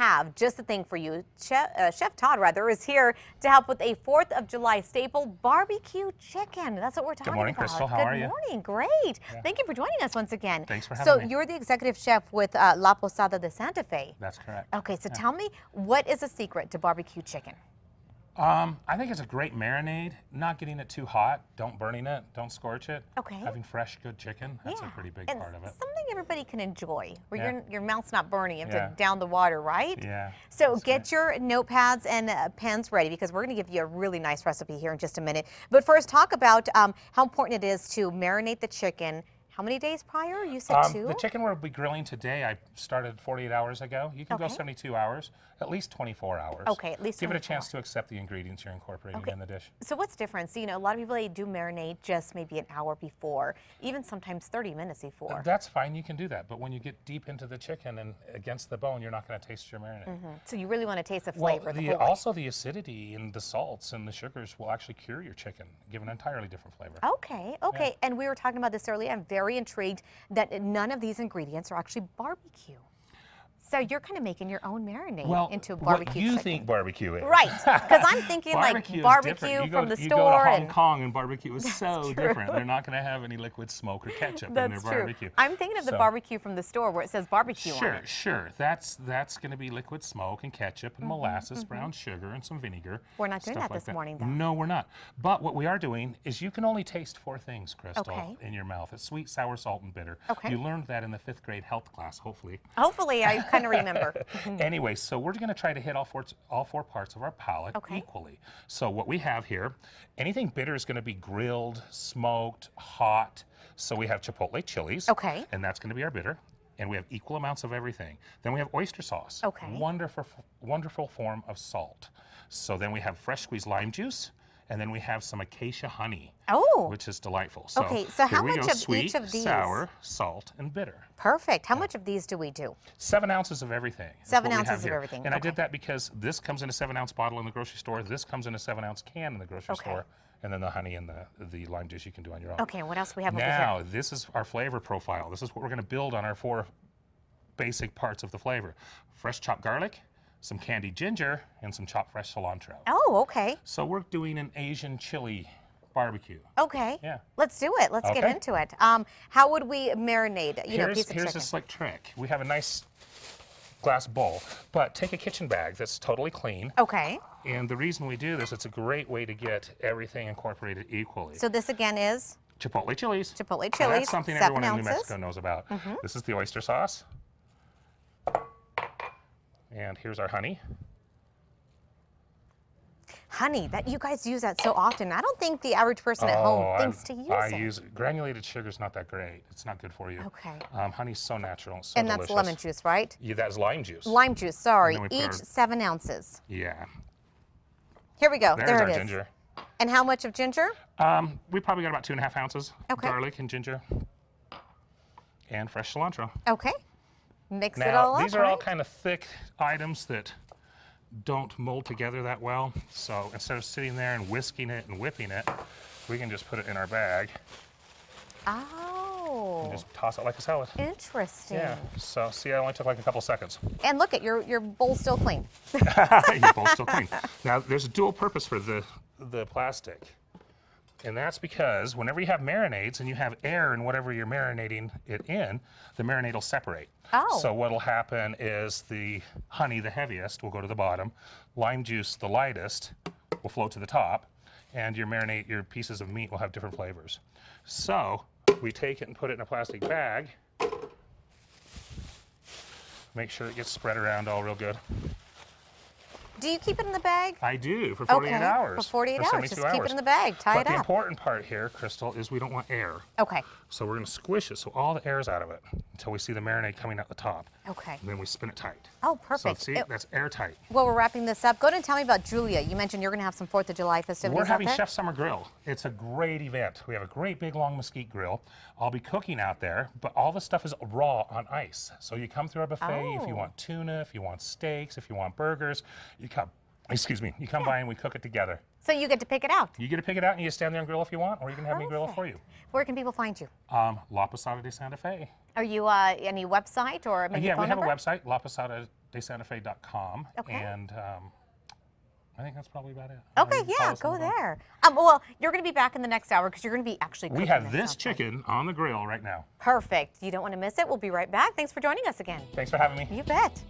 have just the thing for you. Chef Todd, is here to help with a 4th of July staple, barbecued chicken. That's what we're talking about. Good morning, Crystal. How are you? Good morning. Great. Yeah. Thank you for joining us once again. Thanks for having me. So you're the executive chef with La Posada de Santa Fe. That's correct. Okay, so tell me, what is the secret to barbecued chicken? I think it's a great marinade. Not getting it too hot, don't burning it, don't scorch it. Okay. Having fresh, good chicken, that's a pretty big part of it. Something everybody can enjoy, where your mouth's not burning. You have to down the water, right? Yeah. So get your notepads and pens ready, because we're going to give you a really nice recipe here in just a minute. But first, talk about how important it is to marinate the chicken. How many days prior? You said 2? The chicken we'll be grilling today, I started 48 hours ago. You can go 72 hours, at least 24 hours. Okay, at least 24. Give it a chance to accept the ingredients you're incorporating in the dish. So what's different? So, a lot of people, they do marinate just maybe an hour before, even sometimes 30 minutes before. That's fine, you can do that. But when you get deep into the chicken and against the bone, you're not going to taste your marinade. So you really want to taste the flavor. Well, also the acidity and the salts and the sugars will actually cure your chicken, give an entirely different flavor. Okay. Yeah. And we were talking about this earlier. I'm very intrigued that none of these ingredients are actually barbecue. So you're kind of making your own marinade into barbecue chicken. What you think barbecue is. Right, because I'm thinking like barbecue from the store. You go to Hong Kong and barbecue is so different. They're not going to have any liquid smoke or ketchup in their barbecue. I'm thinking of the barbecue from the store where it says barbecue on it. Sure. That's going to be liquid smoke and ketchup and molasses, brown sugar, and some vinegar. We're not doing that this morning, though. No, we're not. But what we are doing is you can only taste 4 things, Crystal, in your mouth. It's sweet, sour, salt, and bitter. Okay. You learned that in the 5th grade health class, hopefully. Hopefully, I kind of remember. Anyway, so we're going to try to hit all four parts of our palate equally. So what we have here, anything bitter is going to be grilled, smoked, hot. So we have chipotle chilies. Okay. And that's going to be our bitter. And we have equal amounts of everything. Then we have oyster sauce. Okay. Wonderful form of salt. So then we have fresh squeezed lime juice. And then we have some acacia honey, which is delightful. So so how much of sweet, each of these? Sour, salt, and bitter. Perfect. How much of these do we do? 7 ounces of everything. 7 ounces of everything. And I did that because this comes in a 7-ounce bottle in the grocery store. This comes in a 7-ounce can in the grocery store. And then the honey and the lime juice you can do on your own. Okay, and what else do we have over here? Now, this is our flavor profile. This is what we're going to build on our 4 basic parts of the flavor. Fresh chopped garlic, some candied ginger, and some chopped fresh cilantro. Oh, okay. So we're doing an Asian chili barbecue. Okay. Yeah. Let's do it. Let's get into it. How would we marinate a piece of chicken? Here's a slick trick. We have a nice glass bowl, but take a kitchen bag that's totally clean. Okay. And the reason we do this, it's a great way to get everything incorporated equally. So this again is? Chipotle chilies. Chipotle chilies. That's something everyone in New Mexico knows about. This is the oyster sauce. And here's our honey. Honey, that you guys use that so often. I don't think the average person at home thinks to use it. I use it. Granulated sugar's not that great. It's not good for you. Okay. Honey's so natural, so delicious. And that's lemon juice, right? Yeah, that's lime juice. Lime juice, sorry. Each 7 ounces. Yeah. Here we go. There's our ginger. And how much of ginger? We probably got about 2.5 ounces. Garlic and ginger. And fresh cilantro. Okay. Mix it all up. These are all kind of thick items that don't mold together that well. So instead of sitting there and whisking it and whipping it, we can just put it in our bag. Oh. And just toss it like a salad. Interesting. Yeah. So see, it only took like a couple seconds. And look at your bowl's still clean. Your bowl's still clean. Now there's a dual purpose for the plastic. And that's because whenever you have marinades and you have air in whatever you're marinating it in, the marinade will separate. Oh. So what'll happen is the honey, the heaviest, will go to the bottom. Lime juice, the lightest, will float to the top. And your pieces of meat will have different flavors. So we take it and put it in a plastic bag. Make sure it gets spread around all real good. Do you keep it in the bag? I do, for 48 hours. For 48 hours. Just keep it in the bag, tie it up. But the important part here, Crystal, is we don't want air. Okay. So we're going to squish it so all the air is out of it until we see the marinade coming out the top. Okay. And then we spin it tight. Oh, perfect. So see, that's airtight. Well, we're wrapping this up. Go ahead and tell me about Julia. You mentioned you're going to have some 4th of July festivities We're having out there? Chef Summer Grill. It's a great event. We have a great big long mesquite grill. I'll be cooking out there, but all the stuff is raw on ice. So you come through our buffet if you want tuna, if you want steaks, if you want burgers. You come by and we cook it together. So you get to pick it out. You get to pick it out and you stand there and grill if you want, or you can have me grill it for you. Where can people find you? La Posada de Santa Fe. Are you any website or maybe yeah, phone we have number? a website, desantafe.com. Okay. And I think that's probably about it. Okay, yeah, go there. Well, you're going to be back in the next hour because you're going to be actually cooking. We have this chicken on the grill right now. Perfect. You don't want to miss it. We'll be right back. Thanks for joining us again. Thanks for having me. You bet.